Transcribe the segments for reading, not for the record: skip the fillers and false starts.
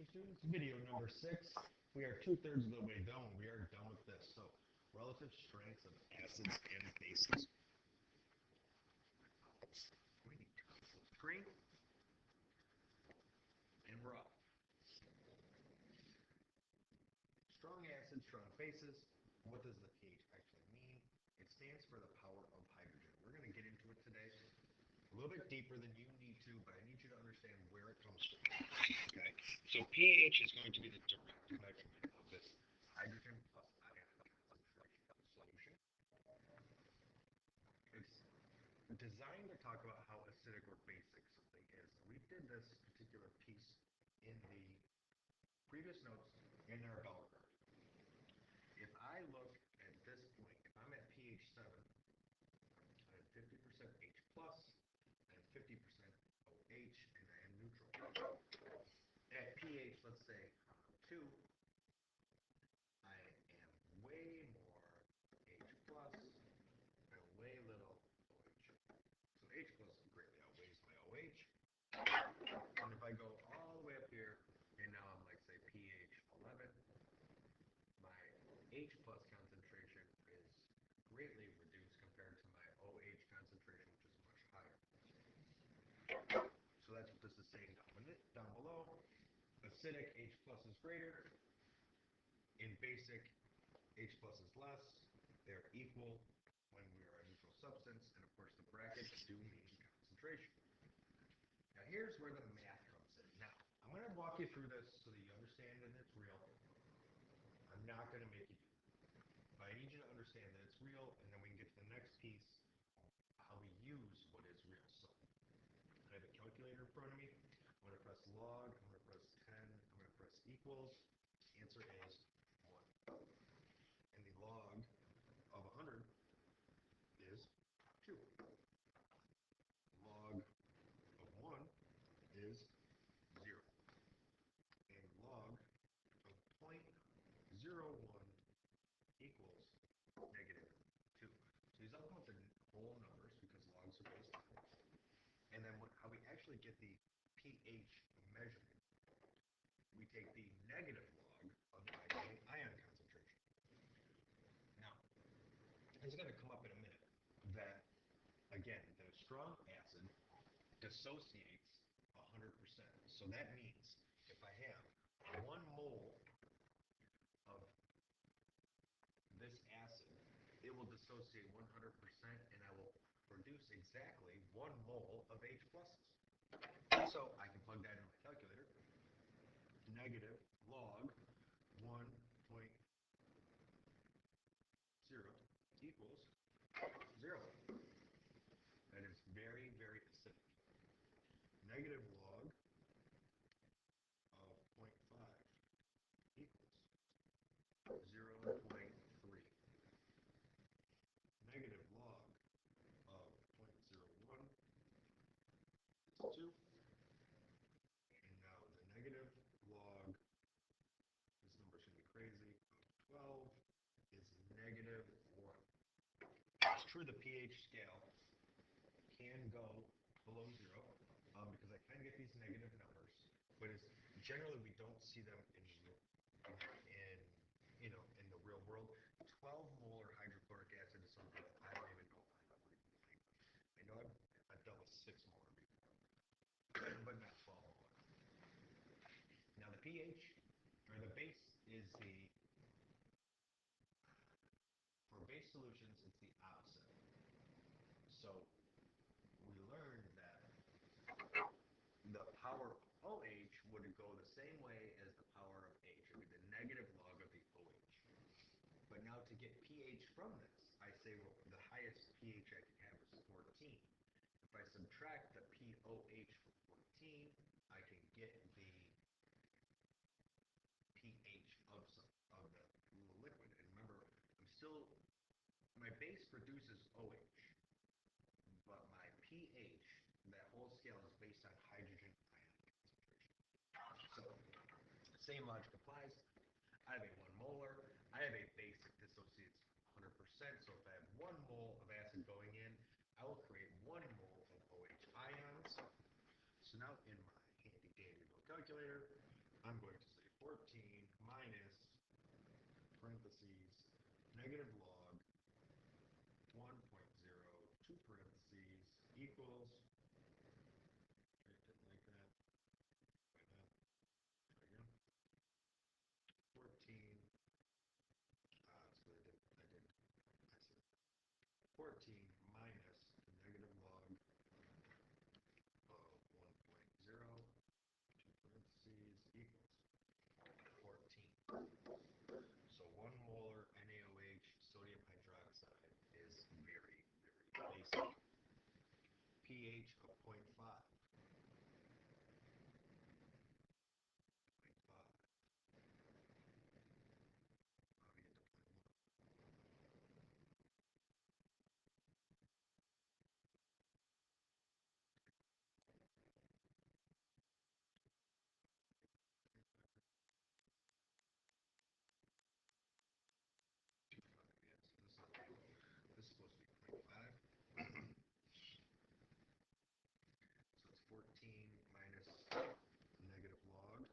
students, video number 6. We are two-thirds of the way done. We are done with this. So, relative strengths of acids and bases. We need to full screen, and we're off. Strong acids, strong bases. What does the pH actually mean? It stands for the power of hydrogen. We're going to get into it today. A little bit deeper than you need to, but I need you to understand where it comes from. Okay? So pH is going to be the direct measurement of this hydrogen plus ion solution. It's designed to talk about how acidic or basic something is. We did this particular piece in the previous notes in our bell curve. If I look at this point, if I'm at pH 7, I have 50% H plus, I have 50% OH, and I am neutral. At pH, let's say 2, I am way more H plus and way little OH. So H plus greatly outweighs my OH. And if I go all the way up here, and now I'm like, say, pH 11, my H plus concentration is greatly reduced compared to my OH concentration, which is much higher. So that's what this is saying down below. Acidic, H plus is greater. In basic, H plus is less. They're equal when we are a neutral substance. And of course, the brackets do mean concentration. Now, here's where the math comes in. Now, I'm going to walk you through this so that you understand that it's real. I'm not going to make you do it. But I need you to understand that it's real, and then we can get to the next piece, how we use what is real. So, I have a calculator in front of me. I'm going to press log. I'm going to press 10. I'm going to press equals. The answer is 1. And the log of 100 is 2. Log of 1 is 0. And log of 0.01 equals negative 2. So these all come with the whole numbers because logs are based on it. And then how we actually get the pH measurement, we take the negative log of the hydrogen ion concentration. Now, it's going to come up in a minute that, again, that a strong acid dissociates 100%. So that means if I have 1 mole of this acid, it will dissociate 100% and I will produce exactly 1 mole of H pluses. So I can plug that in my calculator. Negative log 1.0 equals 0. That is very, very acidic. Negative log of 0.5 equals 0.3. Negative log of 0.01 is 2. And now the negative log, this number's going to be crazy, of 12 is negative 1. It's true the pH scale can go below 0 because I can get these negative numbers, but generally we don't see them in the real world. 12 molar hydrochloric acid is something that I don't even know if I've ever even. I know I've dealt with 6 molar before, but not 12 molar. Now the pH or the base is for base solutions it's the opposite. So we learned that the power of OH would go the same way as the power of H. It would be the negative log of the OH. But now to get pH from this, I say, well, the highest pH I can have is 14. If I subtract the POH from 14, I can get the pH of the liquid. And remember, my base produces OH, but my pH, that whole scale is based on hydrogen ion concentration. So, same logic applies. I have a 1 molar. I have a base that dissociates 100%. So if I have 1 mole of acid going in, I will create 1 mole of OH ions. So now in my handy dandy little calculator, I'm going to say 14 minus parentheses negative log 1.0 2 parentheses equals, I didn't like that, why not, try again, 14, so I said 14 minus the negative log of 1.0 2 parentheses equals 14. So 1 molar NaOH sodium hydroxide is very, very basic. pH of 0.5. 0.5. How do we get to 0.1? Yes, this is supposed to be 0.5. So it's 14 minus negative log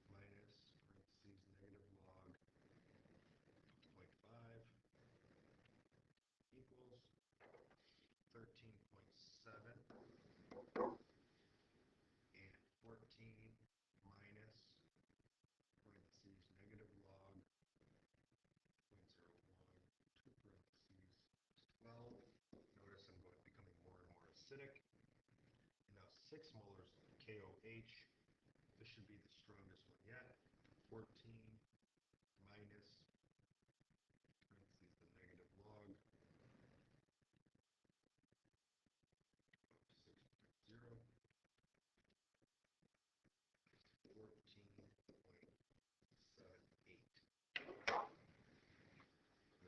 minus parentheses negative log 0.5 equals 13.7, and 14 minus parentheses negative log 0.01 2 parentheses 12. Notice I'm becoming more and more acidic. And now 6 molars of KOH. This should be the strongest one yet. 14 minus parentheses the negative log of 6.0. 14.78.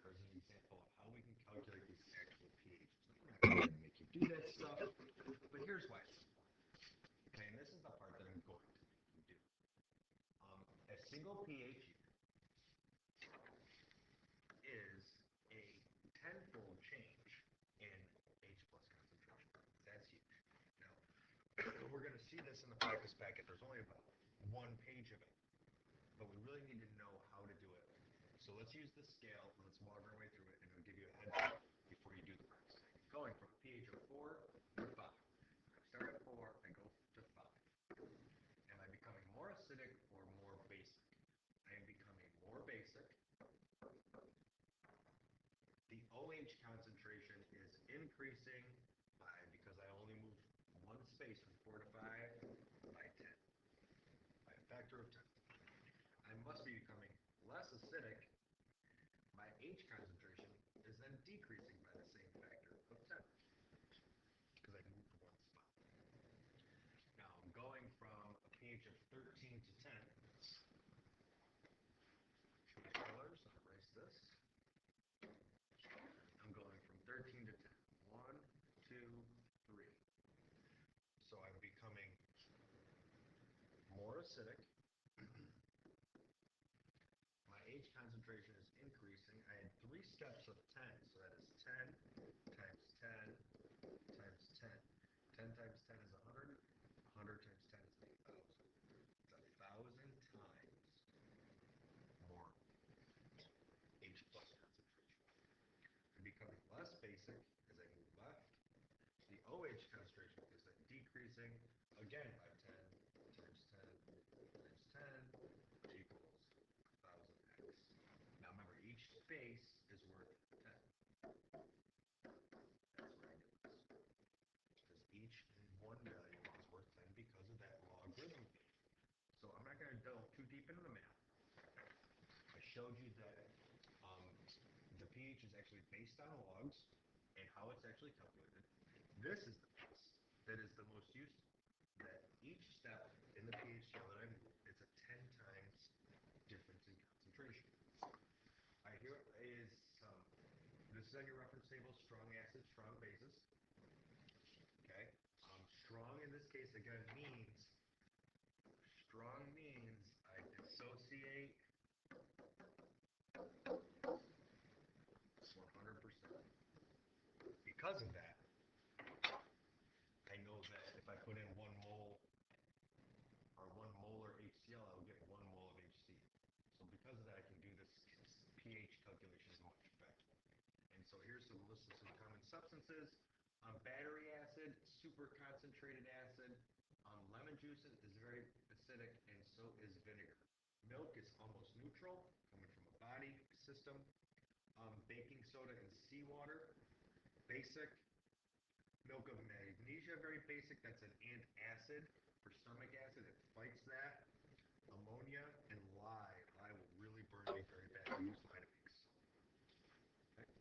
There's an example of how we can calculate these actual pHs. I'm not going to make you do that stuff, but here's why. Okay, and this is the part that I'm going to make you do. A single pH is a tenfold change in H plus concentration. That's huge. Now, we're going to see this in the practice packet. There's only about 1 page of it, but we really need to know how to do it. So let's use the scale, and let's walk our way through it, and it'll give you a heads up before you do the practice. Going from a pH of 4 to 5. I start at 4 and go to 5. Am I becoming more acidic or more basic? I am becoming more basic. The OH concentration is increasing because I only moved 1 space from 4 to 5, by 10. By a factor of 10. I must be becoming less acidic. My H concentration is then decreasing by the same factor of 10. Because I moved 1 spot. Now I'm going from a pH of 13 to 10. Change colors, I'll erase this. I'm going from 13 to 10. 1, 2, 3. So I'm becoming more acidic. My H concentration is increasing. I had 3 steps of 10, so that is 10 times 10 times 10. 10 times 10 is 100. 100 times 10 is 1,000. It's 1,000 times more H plus concentration. I'm becoming less basic as I move left. The OH concentration is then decreasing again by 10 times 10 times 10 equals 1,000x. Now remember, each space is worth 10. That's why I did this. Because each one value is worth 10 because of that logarithm. So I'm not going to delve too deep into the math. I showed you that the pH is actually based on logs and how it's actually calculated. This is the piece that is the most useful. That each step in the pH scale that I move, it's a 10 times difference in concentration. All right, here is this is on your reference table: strong acids, strong bases. Okay, strong in this case again means I dissociate 100%. Because of that, I know that if I put in 1 mole or 1 molar So here's some list of some common substances. Battery acid, super concentrated acid. Lemon juice is very acidic, and so is vinegar. Milk is almost neutral, coming from a body system. Baking soda and seawater, basic. Milk of magnesia, very basic. That's an antacid for stomach acid. It fights that. Ammonia and lye. Lye will really burn me very bad. I use Vitamix. Okay.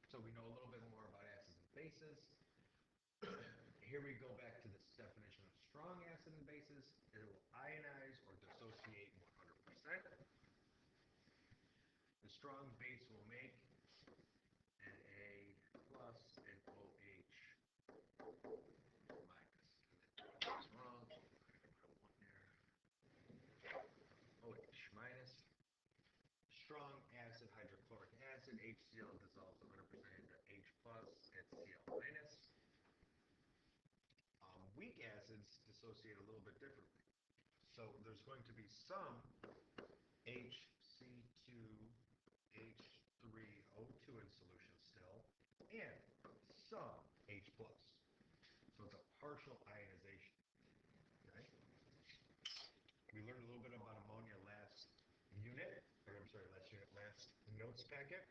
So we know a little bit more about acids and bases. Here we go back to this definition of strong acid and bases. It will ionize or dissociate 100%. The strong base will make Na plus and OH minus. That's wrong. I'm going to put a 1 there. OH minus. Strong acid, hydrochloric acid, HCl dissolves 100% into H plus and Cl minus. Weak acids dissociate a little bit differently. So there's going to be some HC2H3O2 in solution still, and some H plus. So it's a partial ionization. Okay? We learned a little bit about ammonia last notes packet.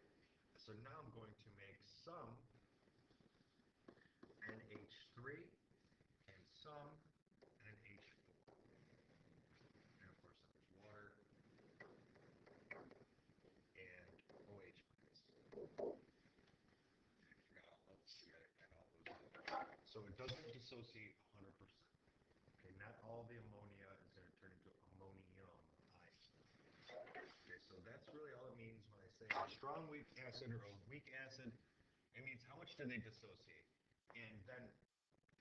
So now I'm going to make some NH3 and some NH4. And of course there's water and OH minus. So it doesn't dissociate 100%. Okay, not all the ammonia is going to turn into ammonium ions. Okay, so that's really all it means when I say a strong weak acid or a weak acid. It means how much do they dissociate? And then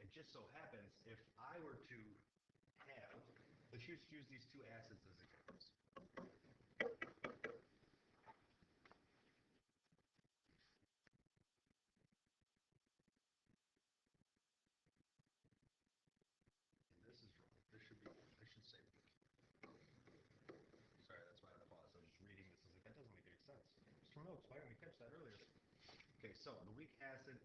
it just so happens if I were to have, let's just use these two acids as examples. This is wrong. This should say weak. Sorry, that's why I paused. I was just reading this. I was like, that doesn't make any sense. Mr. Milks, why didn't we catch that earlier? Okay, so the weak acid,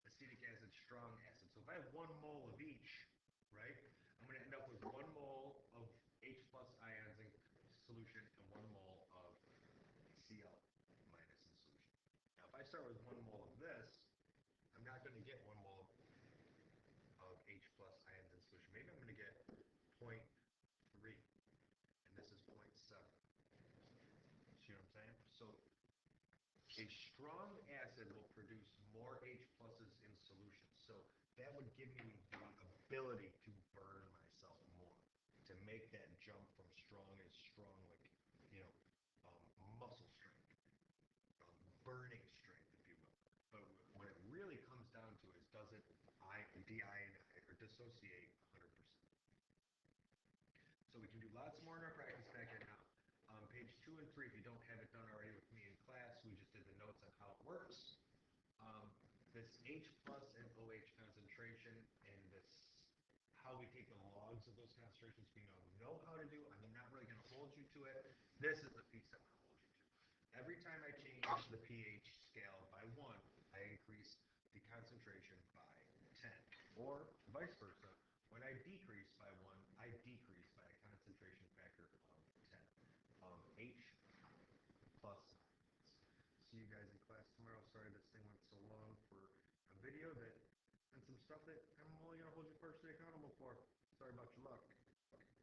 acetic acid, strong acid. So if I have 1 mole of each, right, I'm going to end up with 1 mole of H plus ions in solution and 1 mole of Cl minus in solution. Now if I start with 1 mole of this, I'm not going to get 1 mole of H plus ions in solution. Maybe I'm going to get 0.3, and this is 0.7. See what I'm saying? So a strong acid will produce more H pluses in solution. So that would give me the ability to burn myself more, to make that jump from strong like, muscle strength, burning strength, if you will. But what it really comes down to is, does it deionize or dissociate 100%? So we can do lots more in our practice packet now. Page 2 and 3, if you don't have it done already with me in class, we just did the notes on how it works. This H plus and OH concentration and this how we take the logs of those concentrations we know how to do. I'm not really going to hold you to it. This is the piece I'm going to hold you to. Every time I change the pH scale by 1, I increase the concentration by 10. Or vice versa. When I decrease by 1, I decrease by a concentration factor of 10. H plus. See you guys in class tomorrow. Sorry this thing went so long for a video that